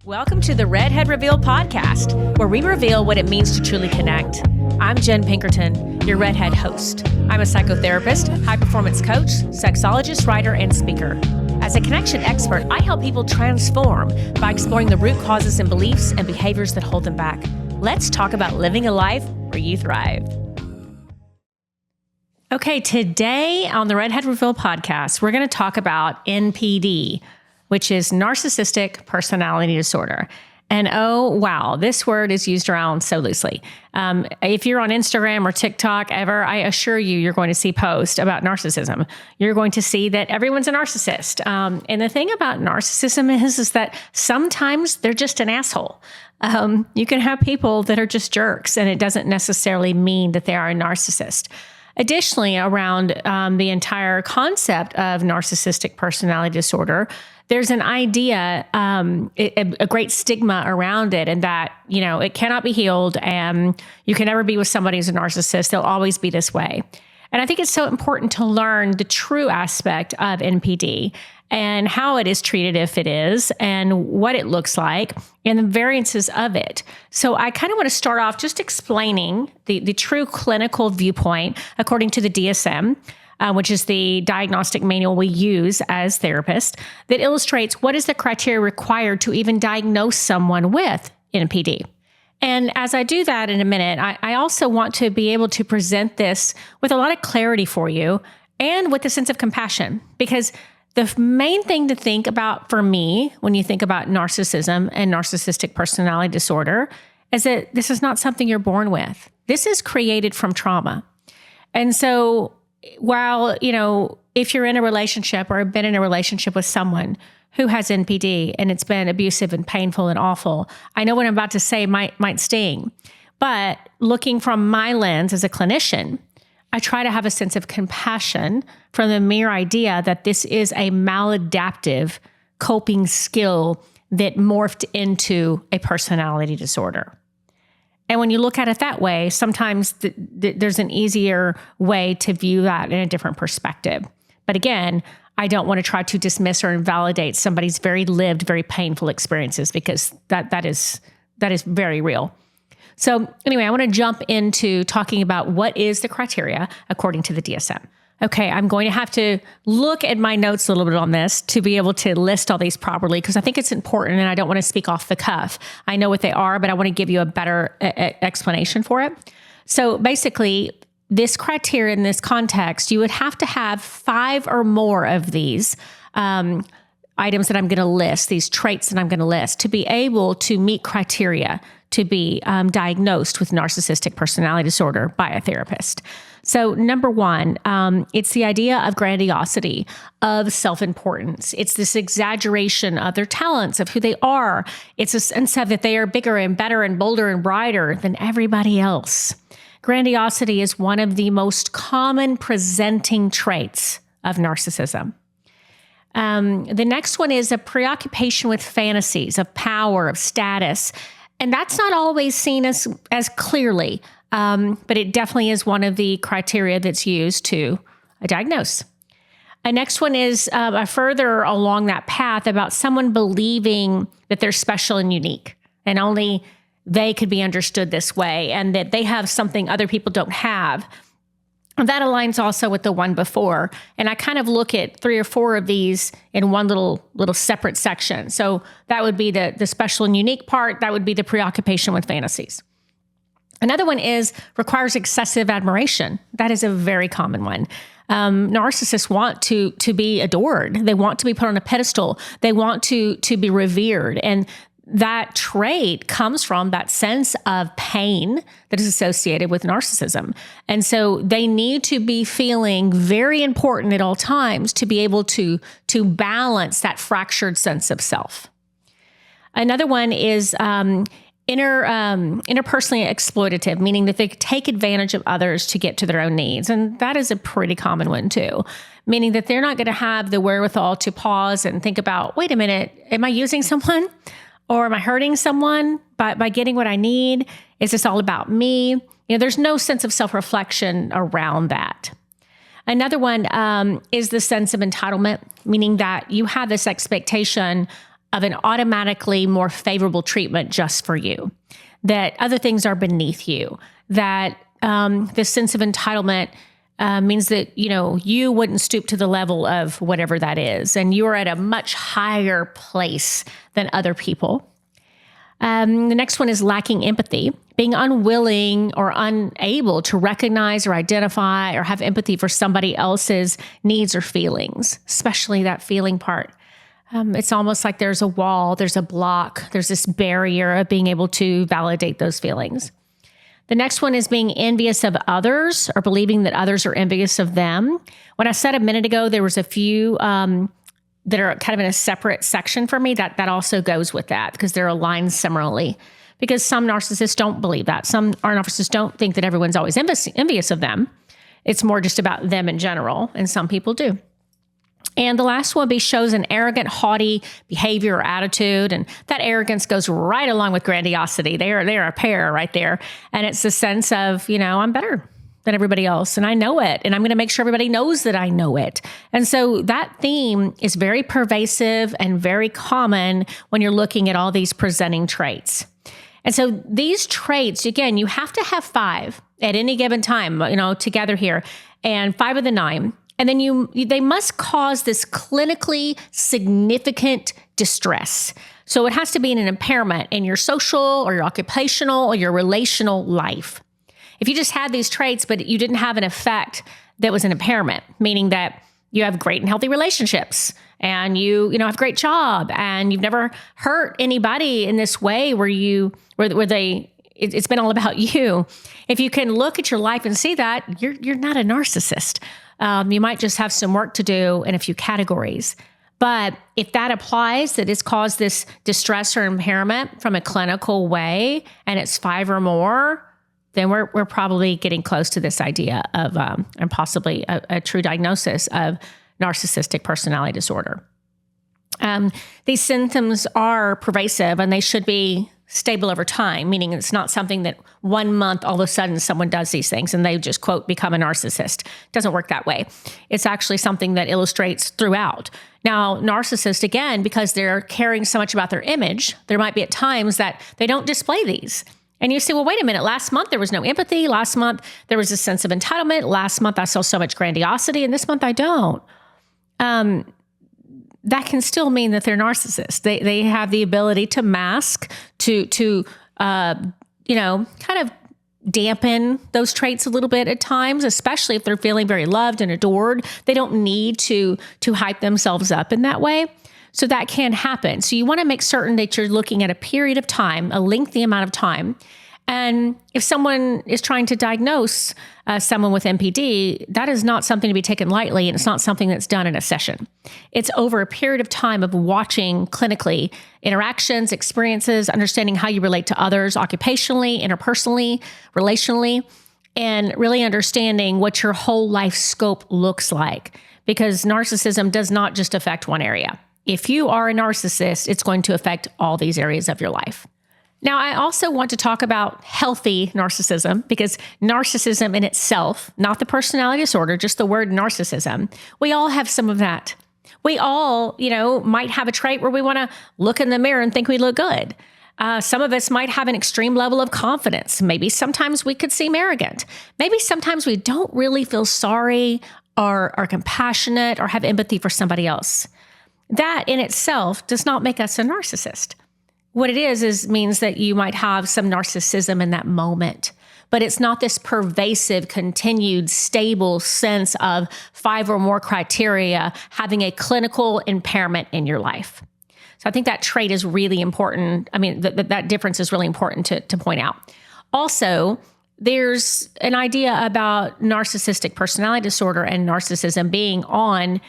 Welcome to the REDHEADREVEAL podcast, where we reveal what it means to truly connect. I'm Jenn Pinkerton, your Redhead host. I'm a psychotherapist, high-performance coach, sexologist, writer, and speaker. As a connection expert, I help people transform by exploring the root causes and beliefs and behaviors that hold them back. Let's talk about living a life where you thrive. Okay, today on the REDHEADREVEAL podcast, we're going to talk about NPD, which is narcissistic personality disorder. And oh, wow, this word is used around so loosely. If you're on Instagram or TikTok ever, I assure you, you're going to see posts about narcissism. You're going to see that everyone's a narcissist. And the thing about narcissism is that sometimes they're just an asshole. You can have people that are just jerks, and it doesn't necessarily mean that they are a narcissist. Additionally, around the entire concept of narcissistic personality disorder, there's an idea, a great stigma around it, and that, you know, it cannot be healed, and you can never be with somebody who's a narcissist. They'll always be this way. And I think it's so important to learn the true aspect of NPD and how it is treated if it is, and what it looks like, and the variances of it. So I kind of want to start off just explaining the true clinical viewpoint according to the DSM, which is the diagnostic manual we use as therapists, that illustrates what is the criteria required to even diagnose someone with NPD. And as I do that in a minute, I also want to be able to present this with a lot of clarity for you and with a sense of compassion, because the main thing to think about for me when you think about narcissism and narcissistic personality disorder is that this is not something you're born with. This is created from trauma. And so while, you know, if you're in a relationship or have been in a relationship with someone who has NPD and it's been abusive and painful and awful, I know what I'm about to say might sting. But looking from my lens as a clinician, I try to have a sense of compassion from the mere idea that this is a maladaptive coping skill that morphed into a personality disorder. And when you look at it that way, sometimes there's an easier way to view that in a different perspective. But again, I don't want to try to dismiss or invalidate somebody's very lived, very painful experiences, because that is very real. So anyway, I want to jump into talking about what is the criteria according to the DSM. Okay, I'm going to have to look at my notes a little bit on this to be able to list all these properly, because I think it's important and I don't want to speak off the cuff. I know what they are, but I want to give you a better explanation for it. So basically, this criteria in this context, you would have to have 5 or more of these items that I'm going to list, these traits that I'm going to list, to be able to meet criteria to be diagnosed with narcissistic personality disorder by a therapist. So number 1, it's the idea of grandiosity, of self-importance. It's this exaggeration of their talents, of who they are. It's a sense of that they are bigger and better and bolder and brighter than everybody else. Grandiosity is one of the most common presenting traits of narcissism. The next one is a preoccupation with fantasies of power, of status. And that's not always seen as clearly, but it definitely is one of the criteria that's used to diagnose. A next one is further along that path about someone believing that they're special and unique, and only they could be understood this way, and that they have something other people don't have. And that aligns also with the one before. And I kind of look at 3 or 4 of these in one little separate section. So that would be the special and unique part. That would be the preoccupation with fantasies. Another one is requires excessive admiration. That is a very common one. Narcissists want to be adored. They want to be put on a pedestal. They want to be revered. And that trait comes from that sense of pain that is associated with narcissism. And so they need to be feeling very important at all times to be able to balance that fractured sense of self. Another one is interpersonally exploitative, meaning that they take advantage of others to get to their own needs. And that is a pretty common one too, meaning that they're not going to have the wherewithal to pause and think about, wait a minute, am I using someone? Or am I hurting someone by getting what I need? Is this all about me? You know, there's no sense of self-reflection around that. Another one is the sense of entitlement, meaning that you have this expectation of an automatically more favorable treatment just for you, that other things are beneath you, that this sense of entitlement means that, you wouldn't stoop to the level of whatever that is, and you're at a much higher place than other people. The next one is lacking empathy, being unwilling or unable to recognize or identify or have empathy for somebody else's needs or feelings, especially that feeling part. It's almost like there's a wall, there's a block, there's this barrier of being able to validate those feelings. The next one is being envious of others or believing that others are envious of them. When I said a minute ago, there was a few that are kind of in a separate section for me, that also goes with that because they're aligned similarly. Because some narcissists don't believe that. Some narcissists don't think that everyone's always envious of them. It's more just about them in general, and some people do. And the last one shows an arrogant, haughty behavior or attitude. And that arrogance goes right along with grandiosity. They're a pair right there. And it's the sense of, I'm better than everybody else. And I know it. And I'm going to make sure everybody knows that I know it. And so that theme is very pervasive and very common when you're looking at all these presenting traits. And so these traits, again, you have to have 5 at any given time, together here, and 5 of the 9. And then they must cause this clinically significant distress. So it has to be an impairment in your social or your occupational or your relational life. If you just had these traits, but you didn't have an effect that was an impairment, meaning that you have great and healthy relationships and you have a great job and you've never hurt anybody in this way where it's been all about you. If you can look at your life and see that, you're not a narcissist. You might just have some work to do in a few categories. But if that applies, that it's caused this distress or impairment from a clinical way, and it's 5 or more, then we're probably getting close to this idea of, and possibly a true diagnosis of narcissistic personality disorder. These symptoms are pervasive and they should be stable over time, meaning it's not something that 1 month, all of a sudden someone does these things and they just, quote, become a narcissist. It doesn't work that way. It's actually something that illustrates throughout. Now, narcissists, again, because they're caring so much about their image, there might be at times that they don't display these. And you say, well, wait a minute, last month there was no empathy. Last month there was a sense of entitlement. Last month I saw so much grandiosity, and this month I don't. That can still mean that they're narcissists. They have the ability to mask, to kind of dampen those traits a little bit at times, especially if they're feeling very loved and adored. They don't need to hype themselves up in that way. So that can happen. So you want to make certain that you're looking at a period of time, a lengthy amount of time. And if someone is trying to diagnose someone with NPD, that is not something to be taken lightly, and it's not something that's done in a session. It's over a period of time of watching clinically interactions, experiences, understanding how you relate to others occupationally, interpersonally, relationally, and really understanding what your whole life scope looks like. Because narcissism does not just affect one area. If you are a narcissist, it's going to affect all these areas of your life. Now, I also want to talk about healthy narcissism, because narcissism in itself, not the personality disorder, just the word narcissism, we all have some of that. We all, might have a trait where we want to look in the mirror and think we look good. Some of us might have an extreme level of confidence. Maybe sometimes we could seem arrogant. Maybe sometimes we don't really feel sorry or are compassionate or have empathy for somebody else. That in itself does not make us a narcissist. What it is means that you might have some narcissism in that moment, but it's not this pervasive, continued, stable sense of 5 or more criteria having a clinical impairment in your life. So I think that trait is really important. I mean, that difference is really important to point out. Also, there's an idea about narcissistic personality disorder and narcissism being on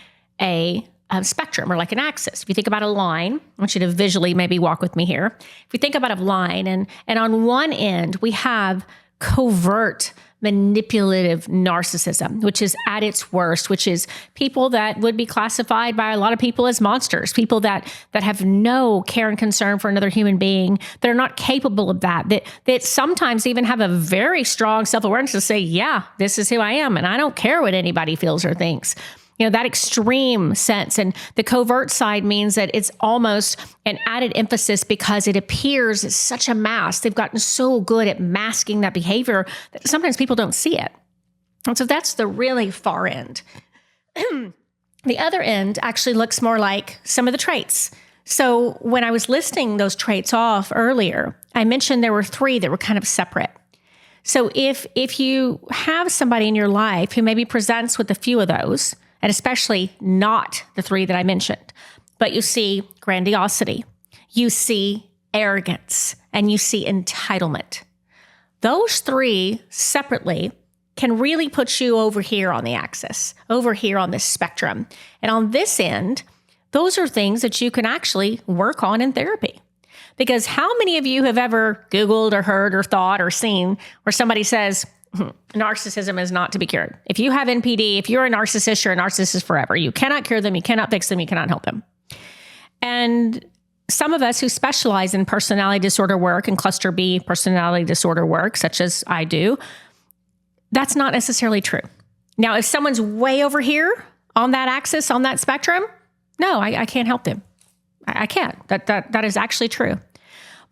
a spectrum, or like an axis. If you think about a line, I want you to visually maybe walk with me here. If you think about a line, and on one end, we have covert, manipulative narcissism, which is at its worst, which is people that would be classified by a lot of people as monsters, people that have no care and concern for another human being. They're not capable of that sometimes even have a very strong self-awareness to say, yeah, this is who I am, and I don't care what anybody feels or thinks. That extreme sense. And the covert side means that it's almost an added emphasis because it appears as such a mask. They've gotten so good at masking that behavior that sometimes people don't see it. And so that's the really far end. The other end actually looks more like some of the traits. So when I was listing those traits off earlier, I mentioned there were 3 that were kind of separate. So if you have somebody in your life who maybe presents with a few of those, and especially not the 3 that I mentioned, but you see grandiosity, you see arrogance, and you see entitlement. Those 3 separately can really put you over here on the axis, over here on this spectrum. And on this end, those are things that you can actually work on in therapy. Because how many of you have ever Googled or heard or thought or seen where somebody says, narcissism is not to be cured? If you have NPD, if you're a narcissist, you're a narcissist forever. You cannot cure them, you cannot fix them, you cannot help them. And some of us who specialize in personality disorder work and cluster B personality disorder work, such as I do, that's not necessarily true. Now, if someone's way over here on that axis, on that spectrum, no, I can't help them. I can't. That is actually true.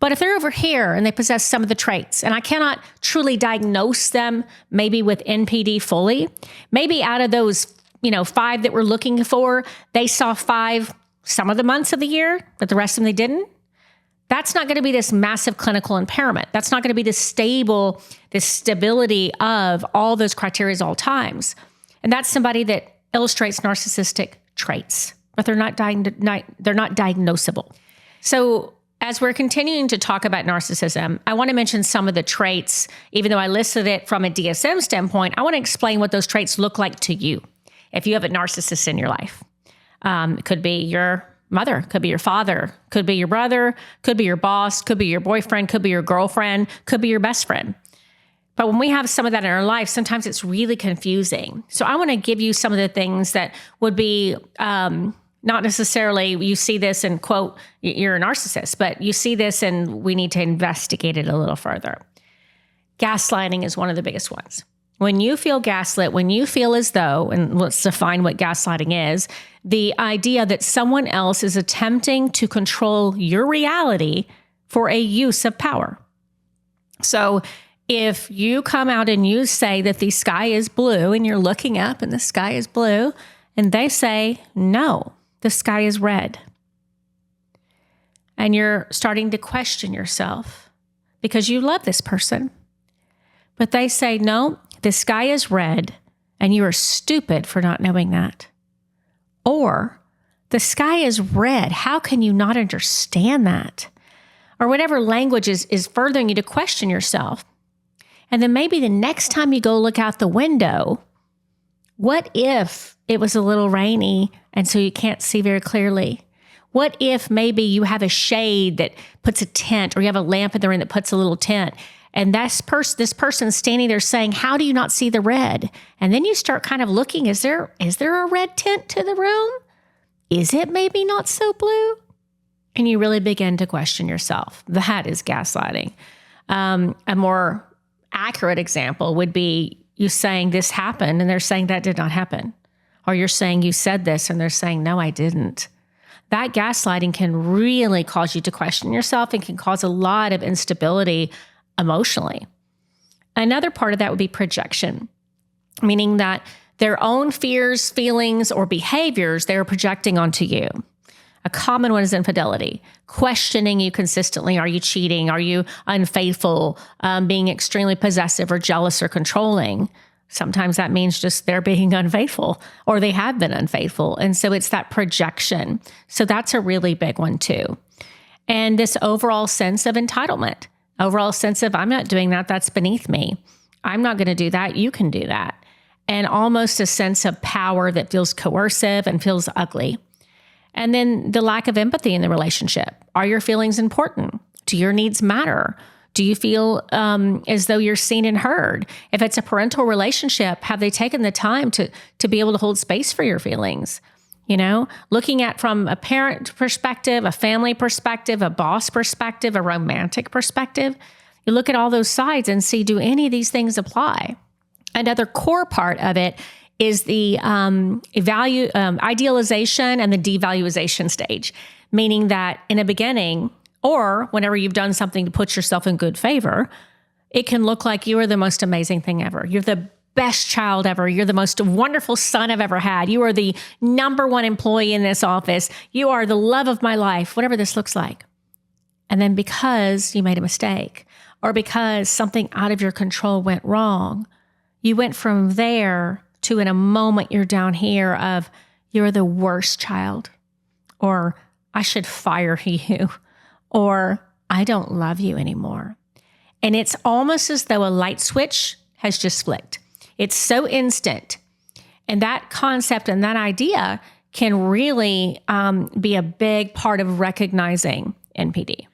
But if they're over here and they possess some of the traits, and I cannot truly diagnose them maybe with NPD fully, maybe out of those 5 that we're looking for, they saw 5 some of the months of the year, but the rest of them they didn't. That's not going to be this massive clinical impairment. That's not going to be this stability of all those criteria at all times. And that's somebody that illustrates narcissistic traits, but they're not diagnosable. So as we're continuing to talk about narcissism, I want to mention some of the traits. Even though I listed it from a DSM standpoint, I want to explain what those traits look like to you if you have a narcissist in your life. It could be your mother, could be your father, could be your brother, could be your boss, could be your boyfriend, could be your girlfriend, could be your best friend. But when we have some of that in our life, sometimes it's really confusing. So I want to give you some of the things that would be not necessarily you see this and quote, you're a narcissist, but you see this and we need to investigate it a little further. Gaslighting is one of the biggest ones. When you feel gaslit, when you feel as though, and let's define what gaslighting is, the idea that someone else is attempting to control your reality for a use of power. So if you come out and you say that the sky is blue and you're looking up and the sky is blue, and they say, no, the sky is red. And you're starting to question yourself because you love this person. But they say, no, the sky is red and you are stupid for not knowing that. Or the sky is red. How can you not understand that? Or whatever language is furthering you to question yourself. And then maybe the next time you go look out the window, what if it was a little rainy and so you can't see very clearly? What if maybe you have a shade that puts a tint, or you have a lamp in the room that puts a little tint, and this person standing there saying, how do you not see the red? And then you start kind of looking, is there a red tint to the room? Is it maybe not so blue? And you really begin to question yourself. That is gaslighting. A more accurate example would be you saying this happened and they're saying that did not happen. Or you're saying you said this and they're saying, no, I didn't. That gaslighting can really cause you to question yourself and can cause a lot of instability emotionally. Another part of that would be projection, meaning that their own fears, feelings, or behaviors they're projecting onto you. A common one is infidelity, questioning you consistently. Are you cheating? Are you unfaithful? Being extremely possessive or jealous or controlling. Sometimes that means just they're being unfaithful or they have been unfaithful. And so it's that projection. So that's a really big one too. And this overall sense of entitlement, overall sense of I'm not doing that. That's beneath me. I'm not going to do that. You can do that. And almost a sense of power that feels coercive and feels ugly. And then the lack of empathy in the relationship. Are your feelings important? Do your needs matter? Do you feel as though you're seen and heard? If it's a parental relationship, have they taken the time to be able to hold space for your feelings? You know, looking at from a parent perspective, a family perspective, a boss perspective, a romantic perspective, you look at all those sides and see, do any of these things apply? Another core part of it is the idealization and the devaluation stage, meaning that in the beginning, or whenever you've done something to put yourself in good favor, it can look like you are the most amazing thing ever. You're the best child ever. You're the most wonderful son I've ever had. You are the number one employee in this office. You are the love of my life, whatever this looks like. And then because you made a mistake, or because something out of your control went wrong, you went from there to, in a moment, you're down here of, you're the worst child, or I should fire you, or I don't love you anymore. And it's almost as though a light switch has just flicked. It's so instant. And that concept and that idea can really be a big part of recognizing NPD.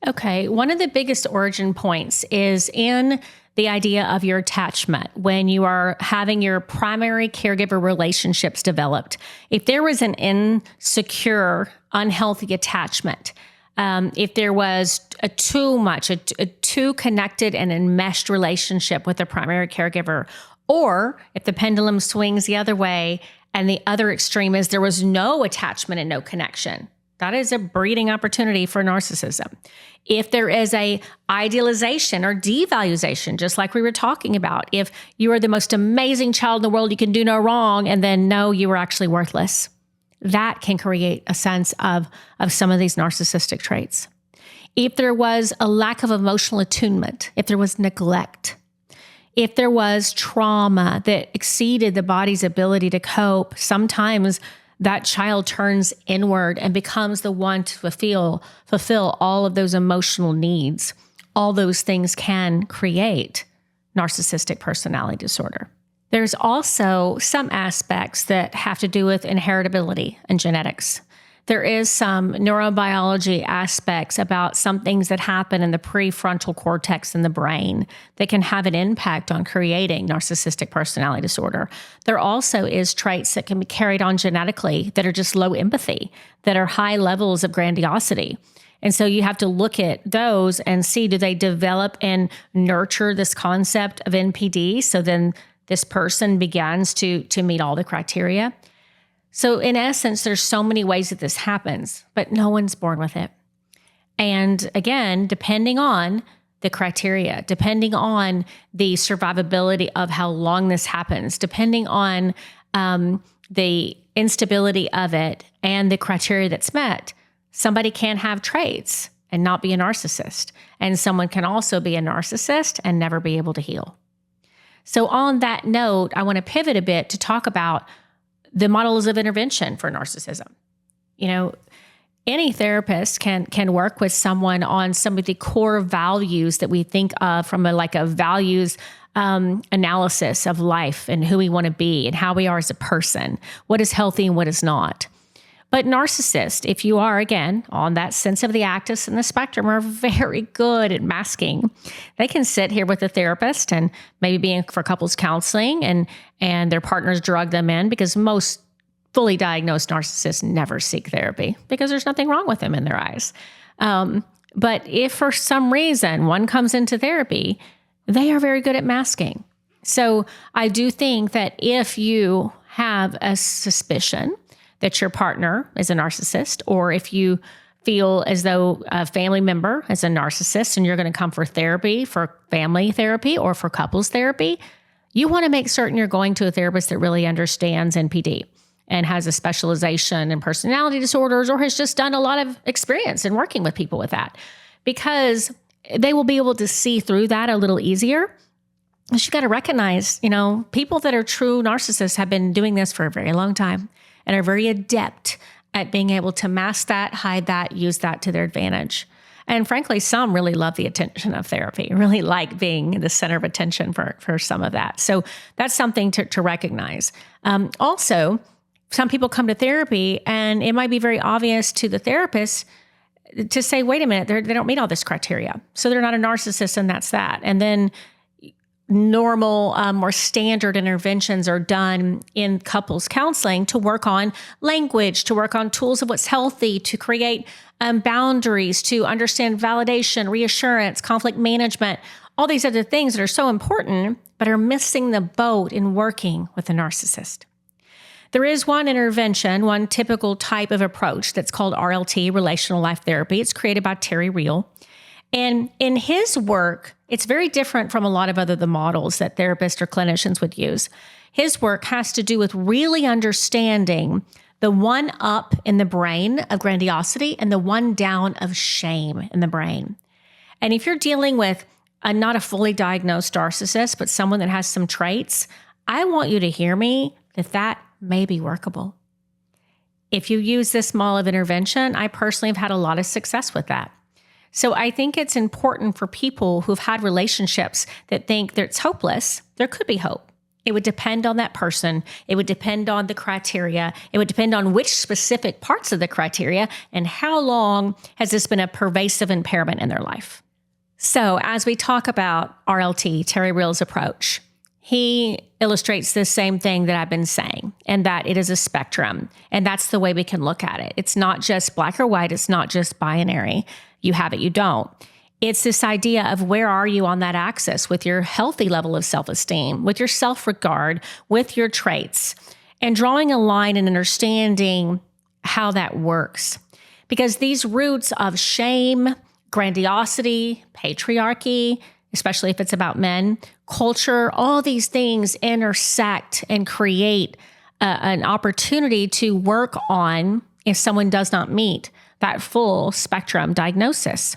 Okay, one of the biggest origin points is in the idea of your attachment when you are having your primary caregiver relationships developed. If there was an insecure, unhealthy attachment, if there was a too connected and enmeshed relationship with the primary caregiver, or if the pendulum swings the other way and the other extreme is there was no attachment and no connection, that is a breeding opportunity for narcissism. If there is a idealization or devaluation, just like we were talking about, if you are the most amazing child in the world, you can do no wrong, and then no, you were actually worthless, that can create a sense of some of these narcissistic traits. If there was a lack of emotional attunement, if there was neglect, if there was trauma that exceeded the body's ability to cope, sometimes that child turns inward and becomes the one to fulfill all of those emotional needs. All those things can create narcissistic personality disorder. There's also some aspects that have to do with inheritability and genetics. There is some neurobiology aspects about some things that happen in the prefrontal cortex in the brain that can have an impact on creating narcissistic personality disorder. There also is traits that can be carried on genetically that are just low empathy, that are high levels of grandiosity. And so you have to look at those and see, do they develop and nurture this concept of NPD? So then this person begins to meet all the criteria. So in essence, there's so many ways that this happens, but no one's born with it. And again, depending on the criteria, depending on the survivability of how long this happens, depending on the instability of it and the criteria that's met, somebody can have traits and not be a narcissist. And someone can also be a narcissist and never be able to heal. So on that note, I want to pivot a bit to talk about the models of intervention for narcissism. You know, any therapist can work with someone on some of the core values that we think of from a values analysis of life and who we want to be and how we are as a person, what is healthy and what is not. But narcissists, if you are, again, on that sense of the axis and the spectrum, are very good at masking. They can sit here with a therapist and maybe be in for couples counseling and their partners drug them in, because most fully diagnosed narcissists never seek therapy because there's nothing wrong with them in their eyes. But if for some reason one comes into therapy, they are very good at masking. So I do think that if you have a suspicion that your partner is a narcissist, or if you feel as though a family member is a narcissist and you're going to come for therapy, for family therapy or for couples therapy, you want to make certain you're going to a therapist that really understands NPD and has a specialization in personality disorders or has just done a lot of experience in working with people with that, because they will be able to see through that a little easier. But you got to recognize, people that are true narcissists have been doing this for a very long time and are very adept at being able to mask that, hide that, use that to their advantage. And frankly, some really love the attention of therapy, really like being the center of attention for some of that. So that's something to recognize. Also, some people come to therapy and it might be very obvious to the therapist to say, wait a minute, they don't meet all this criteria. So they're not a narcissist and that's that. And then normal, more standard interventions are done in couples counseling to work on language, to work on tools of what's healthy, to create boundaries, to understand validation, reassurance, conflict management, all these other things that are so important but are missing the boat in working with a narcissist. There is one intervention, one typical type of approach that's called RLT, Relational Life Therapy. It's created by Terry Real. And in his work, it's very different from a lot of the models that therapists or clinicians would use. His work has to do with really understanding the one up in the brain of grandiosity and the one down of shame in the brain. And if you're dealing with not a fully diagnosed narcissist, but someone that has some traits, I want you to hear me that may be workable. If you use this model of intervention, I personally have had a lot of success with that. So I think it's important for people who've had relationships that think that it's hopeless. There could be hope. It would depend on that person. It would depend on the criteria. It would depend on which specific parts of the criteria and how long has this been a pervasive impairment in their life. So as we talk about RLT, Terry Real's approach, he illustrates the same thing that I've been saying, and that it is a spectrum. And that's the way we can look at it. It's not just black or white. It's not just binary. You have it, you don't. It's this idea of where are you on that axis with your healthy level of self-esteem, with your self-regard, with your traits, and drawing a line and understanding how that works. Because these roots of shame, grandiosity, patriarchy, especially if it's about men, culture, all these things intersect and create an opportunity to work on if someone does not meet that full spectrum diagnosis.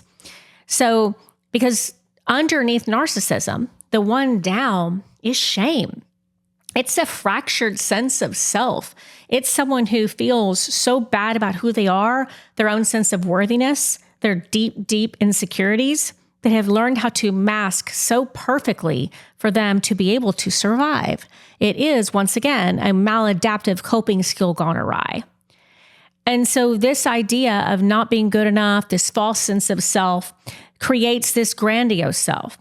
So, because underneath narcissism, the one down is shame. It's a fractured sense of self. It's someone who feels so bad about who they are, their own sense of worthiness, their deep, deep insecurities, that have learned how to mask so perfectly for them to be able to survive. It is, once again, a maladaptive coping skill gone awry. And so this idea of not being good enough, this false sense of self, creates this grandiose self.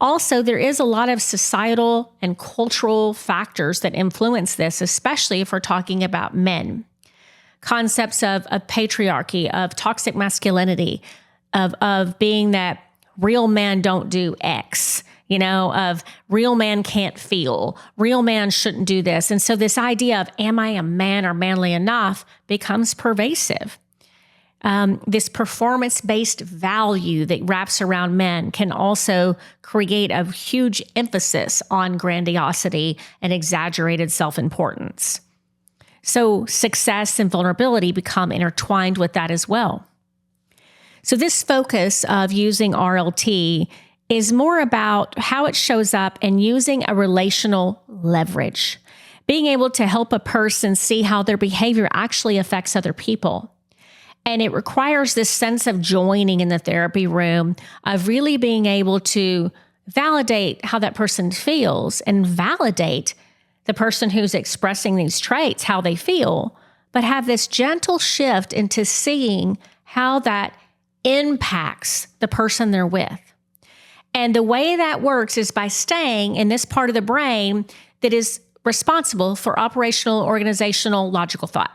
Also, there is a lot of societal and cultural factors that influence this, especially if we're talking about men. Concepts of patriarchy, of toxic masculinity, of being that real men don't do X, of real man can't feel, real man shouldn't do this. And so this idea of am I a man or manly enough becomes pervasive. This performance-based value that wraps around men can also create a huge emphasis on grandiosity and exaggerated self-importance. So success and vulnerability become intertwined with that as well. So this focus of using RLT is more about how it shows up and using a relational leverage, being able to help a person see how their behavior actually affects other people. And it requires this sense of joining in the therapy room, of really being able to validate how that person feels and validate the person who's expressing these traits, how they feel, but have this gentle shift into seeing how that impacts the person they're with. And the way that works is by staying in this part of the brain that is responsible for operational, organizational, logical thought.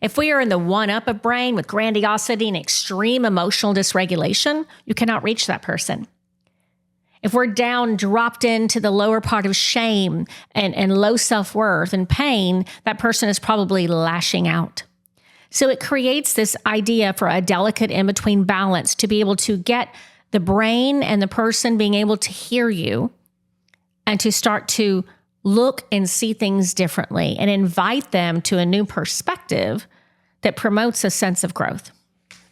If we are in the one-up of brain with grandiosity and extreme emotional dysregulation, you cannot reach that person. If we're down, dropped into the lower part of shame and low self-worth and pain, that person is probably lashing out. So it creates this idea for a delicate in-between balance to be able to get the brain and the person being able to hear you and to start to look and see things differently and invite them to a new perspective that promotes a sense of growth.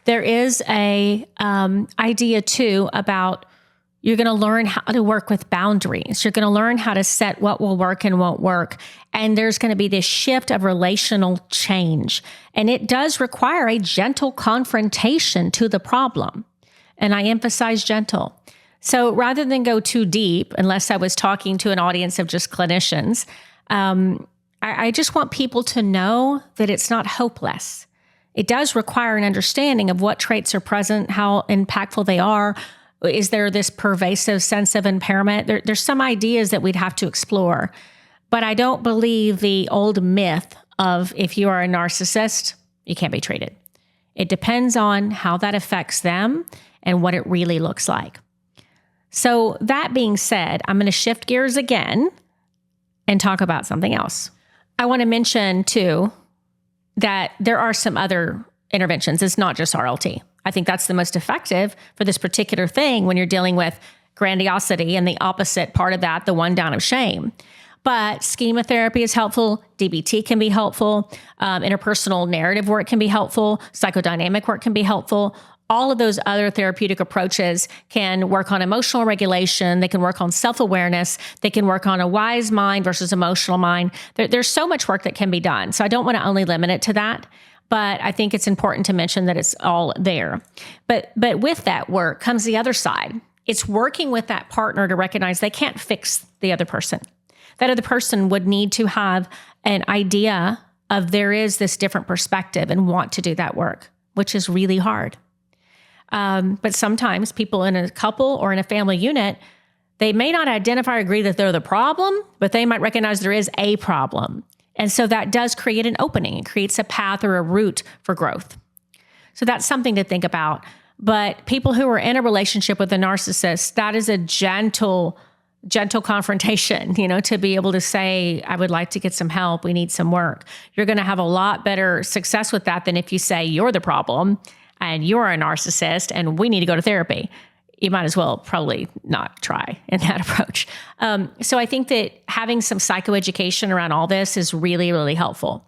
There is a idea too about you're going to learn how to work with boundaries. You're going to learn how to set what will work and won't work. And there's going to be this shift of relational change. And it does require a gentle confrontation to the problem. And I emphasize gentle. So rather than go too deep, unless I was talking to an audience of just clinicians, I just want people to know that it's not hopeless. It does require an understanding of what traits are present, how impactful they are. Is there this pervasive sense of impairment? There's some ideas that we'd have to explore. But I don't believe the old myth of if you are a narcissist, you can't be treated. It depends on how that affects them and what it really looks like. So that being said, I'm going to shift gears again and talk about something else. I want to mention too that there are some other interventions. It's not just RLT. I think that's the most effective for this particular thing when you're dealing with grandiosity and the opposite part of that, the one down of shame. But schema therapy is helpful. DBT can be helpful. Interpersonal narrative work can be helpful. Psychodynamic work can be helpful. All of those other therapeutic approaches can work on emotional regulation. They can work on self-awareness. They can work on a wise mind versus emotional mind. There's so much work that can be done. So I don't want to only limit it to that, but I think it's important to mention that it's all there. But with that work comes the other side. It's working with that partner to recognize they can't fix the other person. That other person would need to have an idea of there is this different perspective and want to do that work, which is really hard. But sometimes people in a couple or in a family unit, they may not identify or agree that they're the problem, but they might recognize there is a problem. And so that does create an opening. It creates a path or a route for growth. So that's something to think about. But people who are in a relationship with a narcissist, that is a gentle confrontation, to be able to say, I would like to get some help. We need some work. You're going to have a lot better success with that than if you say you're the problem and you're a narcissist and we need to go to therapy. You might as well probably not try in that approach. So I think that having some psychoeducation around all this is really, really helpful.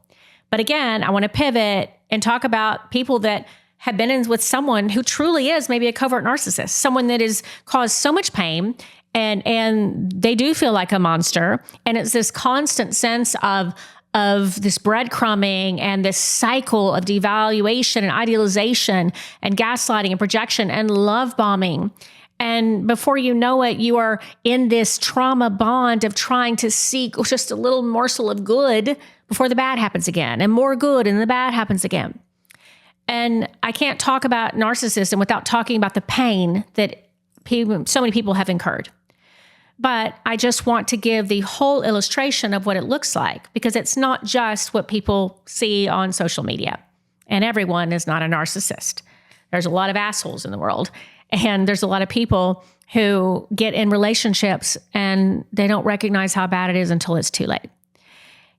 But again, I want to pivot and talk about people that have been in with someone who truly is maybe a covert narcissist, someone that has caused so much pain and they do feel like a monster. And it's this constant sense of this breadcrumbing and this cycle of devaluation and idealization and gaslighting and projection and love bombing. And before you know it, you are in this trauma bond of trying to seek just a little morsel of good before the bad happens again, and more good and the bad happens again. And I can't talk about narcissism without talking about the pain that so many people have incurred. But I just want to give the whole illustration of what it looks like, because it's not just what people see on social media. And everyone is not a narcissist. There's a lot of assholes in the world. And there's a lot of people who get in relationships and they don't recognize how bad it is until it's too late.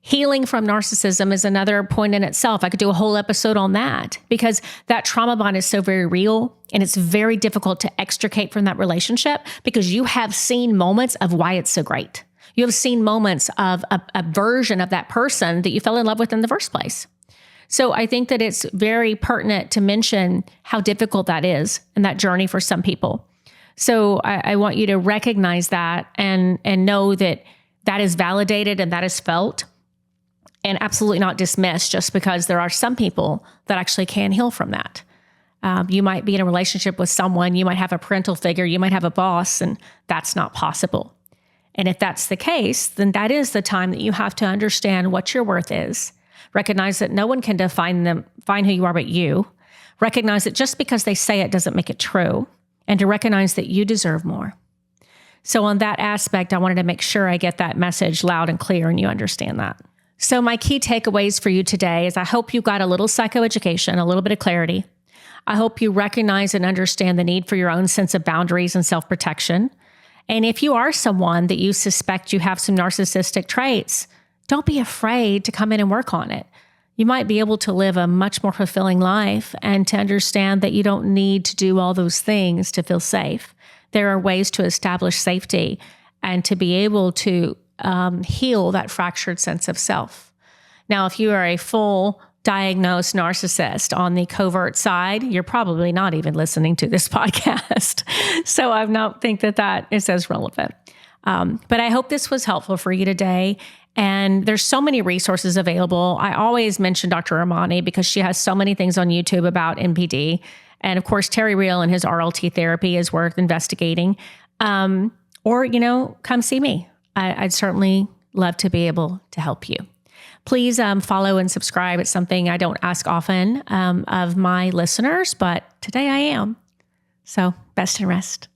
Healing from narcissism is another point in itself. I could do a whole episode on that because that trauma bond is so very real and it's very difficult to extricate from that relationship because you have seen moments of why it's so great. You have seen moments of a version of that person that you fell in love with in the first place. So I think that it's very pertinent to mention how difficult that is and that journey for some people. So I want you to recognize that and know that that is validated and that is felt. And absolutely not dismissed just because there are some people that actually can heal from that. You might be in a relationship with someone, you might have a parental figure, you might have a boss, and that's not possible. And if that's the case, then that is the time that you have to understand what your worth is. Recognize that no one can define who you are but you. Recognize that just because they say it doesn't make it true. And to recognize that you deserve more. So on that aspect, I wanted to make sure I get that message loud and clear and you understand that. So my key takeaways for you today is I hope you got a little psychoeducation, a little bit of clarity. I hope you recognize and understand the need for your own sense of boundaries and self-protection. And if you are someone that you suspect you have some narcissistic traits, don't be afraid to come in and work on it. You might be able to live a much more fulfilling life and to understand that you don't need to do all those things to feel safe. There are ways to establish safety and to be able to heal that fractured sense of self. Now, if you are a full diagnosed narcissist on the covert side, you're probably not even listening to this podcast. So I don't think that is as relevant. But I hope this was helpful for you today. And there's so many resources available. I always mention Dr. Armani because she has so many things on YouTube about NPD. And of course, Terry Real and his RLT therapy is worth investigating. Or, come see me. I'd certainly love to be able to help you. Please follow and subscribe. It's something I don't ask often of my listeners, but today I am. So best and rest.